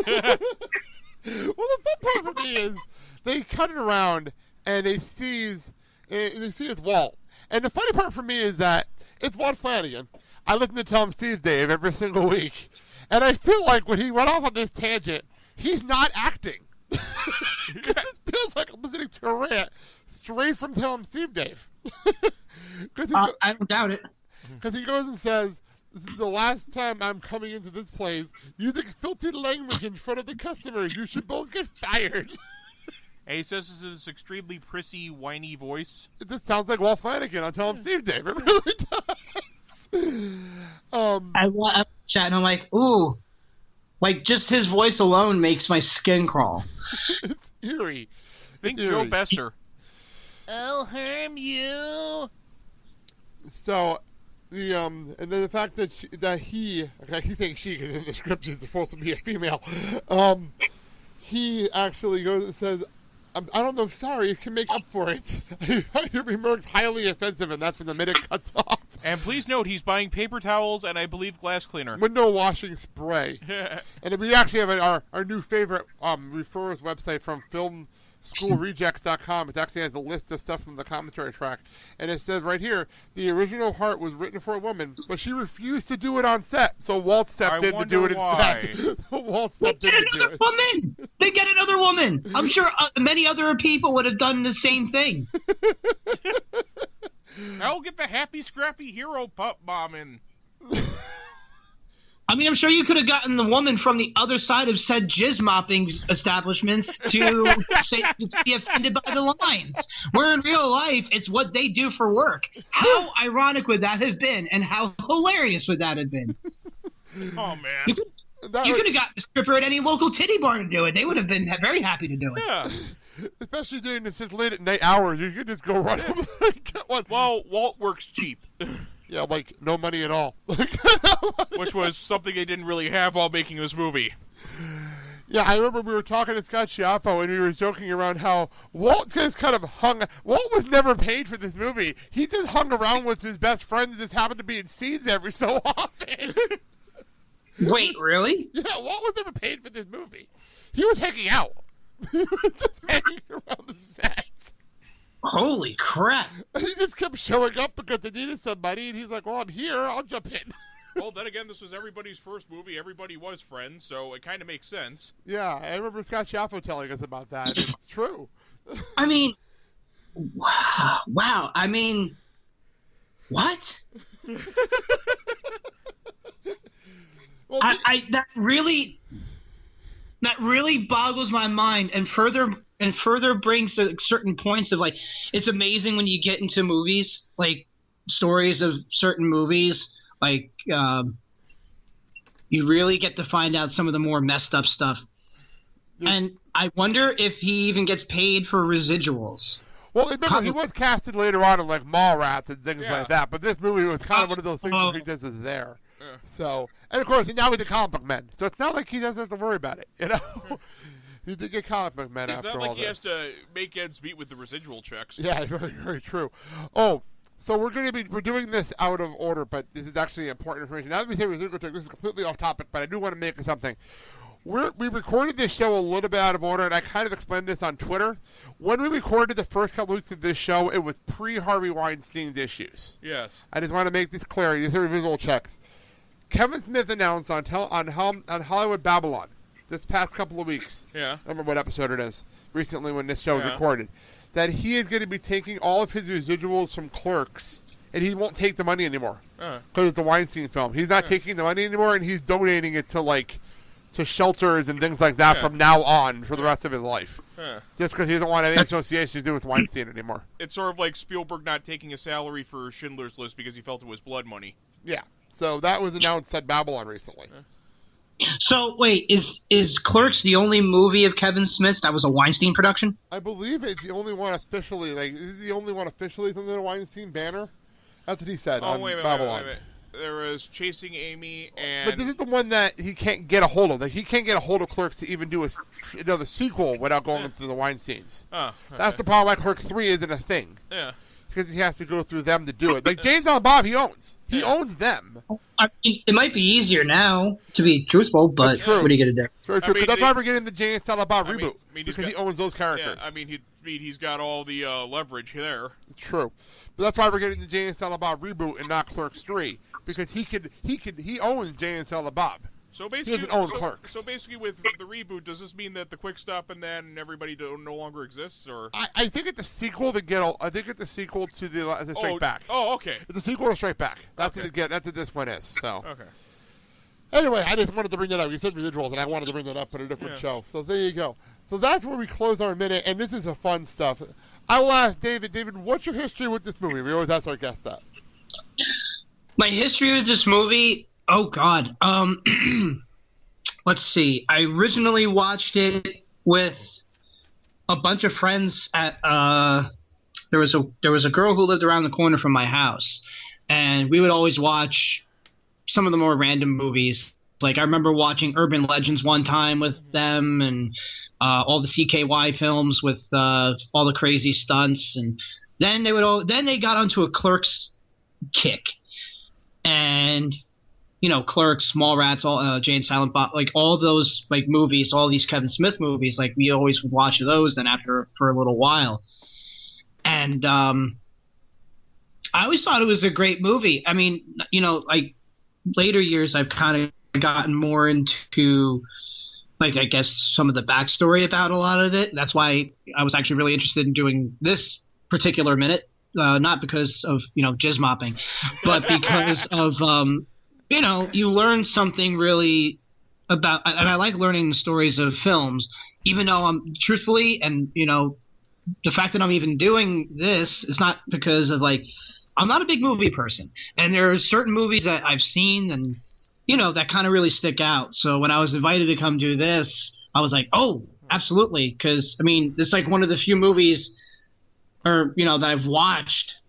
Well, the fun part for me is they cut it around and they see it's Walt. And the funny part for me is that it's Walt Flanagan. I listen to Tell 'em Steve Dave every single week. And I feel like when he went off on this tangent, he's not acting. Because this feels like I'm listening to a rant straight from Tell 'em Steve Dave. I don't doubt it. Because he goes and says, "This is the last time I'm coming into this place using filthy language in front of the customer. You should both get fired." And he says this is extremely prissy, whiny voice. It just sounds like Walt Flanagan on Tell 'em Steve Dave. It really does. I chat and I'm like, ooh. Like, just his voice alone makes my skin crawl. It's eerie. Think it's Joe eerie. Besser. I'll harm you. So, and then the fact that he, I keep saying she because in the script she's supposed to be a female, he actually goes and says, "I don't know, sorry, you can make up for it." I find your remarks highly offensive, and that's when the minute cuts off. And please note, he's buying paper towels and I believe glass cleaner. Window washing spray. And we actually have our new favorite referrals website from filmschoolrejects.com. It actually has a list of stuff from the commentary track. And it says right here, the original Heart was written for a woman, but she refused to do it on set. So Walt stepped in to do it instead. Walt stepped in to do it. Woman! They get another woman! I'm sure many other people would have done the same thing. I'll get the happy, scrappy hero pup bomb in. I mean, I'm sure you could have gotten the woman from the other side of said jizz mopping establishments to be offended by the lines. Where in real life, it's what they do for work. How ironic would that have been, and how hilarious would that have been? Oh, man. You could have gotten a stripper at any local titty bar to do it. They would have been very happy to do it. Yeah. Especially during this late at night hours, you could just go run over there and get one. Well, Walt works cheap. Yeah, like no money at all. Which was something they didn't really have while making this movie. Yeah, I remember we were talking to Scott Schiaffo and we were joking around how Walt just kind of Walt was never paid for this movie. He just hung around with his best friends and just happened to be in scenes every so often. Wait, really? Yeah, Walt was never paid for this movie. He was hanging out. He was just hanging around the set. Holy crap. And he just kept showing up because they needed somebody, and he's like, well, I'm here, I'll jump in. Well, then again, this was everybody's first movie. Everybody was friends, so it kind of makes sense. Yeah, I remember Scott Schiaffo telling us about that. It's true. I mean, wow. I mean, what? Well, that really boggles my mind, and further brings to certain points of, like, it's amazing when you get into movies, like stories of certain movies, like you really get to find out some of the more messed up stuff. Yes. And I wonder if he even gets paid for residuals. Well, remember, he was casted later on in, like, Mallrats and things like that, but this movie was kind of one of those things where he just is there. Yeah. So, and of course, now he's a comic book man, so it's not like he doesn't have to worry about it, you know? He did get comic book man after all this. It's not like he has to make ends meet with the residual checks. Yeah, very, very true. Oh, so we're doing this out of order, but this is actually important information. Now that we say residual checks, this is completely off topic, but I do want to make something. We recorded this show a little bit out of order, and I kind of explained this on Twitter. When we recorded the first couple weeks of this show, it was pre-Harvey Weinstein's issues. Yes. I just want to make this clear. These are visual checks. Kevin Smith announced on Hollywood Babylon this past couple of weeks. Yeah. I don't remember what episode it is. Recently, when this show was recorded, that he is going to be taking all of his residuals from Clerks, and he won't take the money anymore because it's a Weinstein film. He's not taking the money anymore, and he's donating it to shelters and things like that from now on for the rest of his life. Just because he doesn't want any association to do with Weinstein anymore. It's sort of like Spielberg not taking a salary for Schindler's List because he felt it was blood money. Yeah. So that was announced at Babylon recently. So, wait, is Clerks the only movie of Kevin Smith's that was a Weinstein production? I believe it's the only one officially. This is the only one officially under the Weinstein banner. That's what he said on Babylon. Wait. There was Chasing Amy and... But this is the one that he can't get a hold of. Like, he can't get a hold of Clerks to even do another sequel without going into the Weinsteins. Okay. That's the problem why Clerks 3 isn't a thing. Yeah. because he has to go through them to do it. Like Jay and Silent Bob, he owns. He owns them. I mean, it might be easier now, to be truthful, but what are you going to do? It's very true, because that's why we're getting the Jay and Silent Bob reboot, because he owns those characters. Yeah, he's got all the leverage there. True. But that's why we're getting the Jay and Silent Bob reboot and not Clerks 3, because he owns Jay and Silent Bob. So basically, he doesn't own Clerks. So basically, with the reboot, does this mean that the Quick Stop and then everybody no longer exists, or? I think it's a sequel to I think it's a sequel to the Strike Back. Oh, okay. It's a sequel to Strike Back. That's okay. That's what this one is. So. Okay. Anyway, I just wanted to bring that up. You said residuals, and I wanted to bring that up in a different show. So there you go. So that's where we close our minute, and this is a fun stuff. I will ask David. David, what's your history with this movie? We always ask our guests that. My history with this movie. Oh God. Let's see. I originally watched it with a bunch of friends at there was a girl who lived around the corner from my house, and we would always watch some of the more random movies. Like I remember watching Urban Legends one time with them, and all the CKY films with all the crazy stunts, and then they got onto a Clerks kick, and Clerks, Mallrats, all Jay and Silent Bob, like all those like movies, all these Kevin Smith movies, like we always would watch those then for a little while. And I always thought it was a great movie. I mean, like later years I've kind of gotten more into like I guess some of the backstory about a lot of it. That's why I was actually really interested in doing this particular minute, not because of jizz mopping, but because of you learn something really about, and I like learning the stories of films, even though I'm truthfully, and the fact that I'm even doing this is not because of I'm not a big movie person, and there are certain movies that I've seen and that kind of really stick out. So when I was invited to come do this, I was like, oh, absolutely, because I mean, this is like one of the few movies, or that I've watched,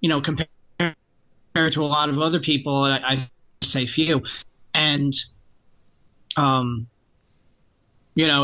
compared to a lot of other people, and I say few, and it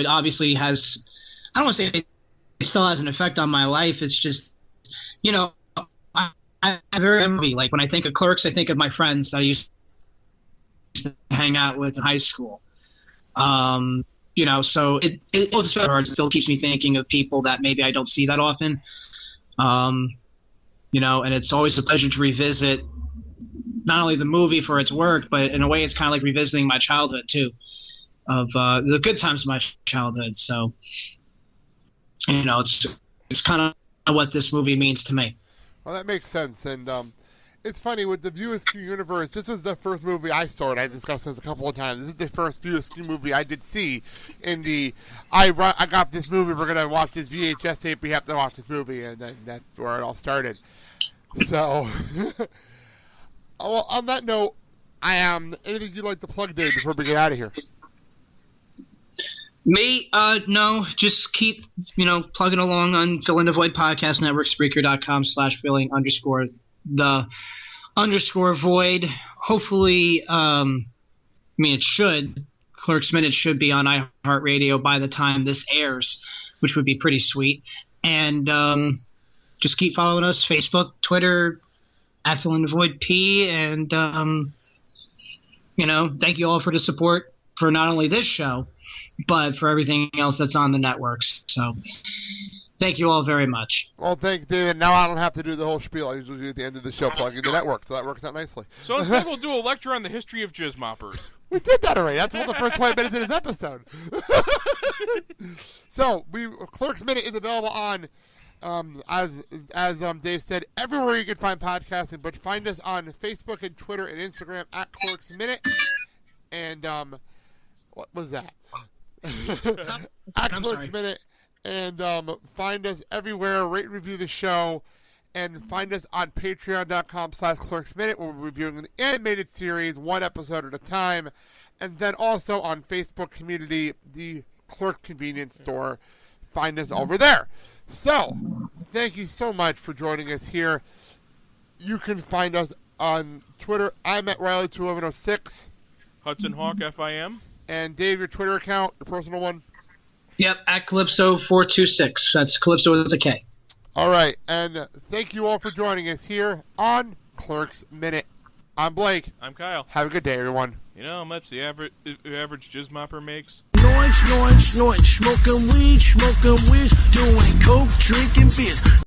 obviously has, I don't want to say it still has an effect on my life. It's just I very movie. Like when I think of Clerks, I think of my friends that I used to hang out with in high school. So it still keeps me thinking of people that maybe I don't see that often. And it's always a pleasure to revisit not only the movie for its work, but in a way it's kind of like revisiting my childhood too, of the good times of my childhood. So, it's kind of what this movie means to me. Well, that makes sense. And it's funny, with the View Askew universe, this was the first movie I saw, and I discussed this a couple of times. This is the first View Askew movie I did see in the, I got this movie, we're going to watch this VHS tape, we have to watch this movie, and then that's where it all started. So... Well, on that note, anything you'd like to plug, Dave, before we get out of here? Me? No, just keep, plugging along on Fill in the Void Podcast Network, Spreaker.com/filling_the_void. Hopefully, it should. Clerks Minute should be on iHeartRadio by the time this airs, which would be pretty sweet. And just keep following us, Facebook, Twitter, at Fill in the Void P, and thank you all for the support for not only this show, but for everything else that's on the networks. So thank you all very much. Well, thanks, David. Now I don't have to do the whole spiel I usually do at the end of the show, plugging the network, so that works out nicely. So instead we'll do a lecture on the history of jizz moppers. We did that already. That's the first 20 minutes of this episode. So Clerks Minute is available on as Dave said, everywhere you can find podcasting, but find us on Facebook and Twitter and Instagram at Clerks Minute. And what was that? At Clerks Minute. And find us everywhere. Rate and review the show. And find us on patreon.com/clerksminute, where we're reviewing the animated series one episode at a time. And then also on Facebook community, the Clerk Convenience Store. Find us over there. So, thank you so much for joining us here. You can find us on Twitter. I'm at Riley21106. Hudson Hawk, FIM. And Dave, your Twitter account, your personal one? Yep, at Kalypso426. That's Kalypso with a K. All right, and thank you all for joining us here on Clerks Minute. I'm Blake. I'm Kyle. Have a good day, everyone. You know how much the average jizz mopper makes? Smoking weed, doing coke, drinking beers.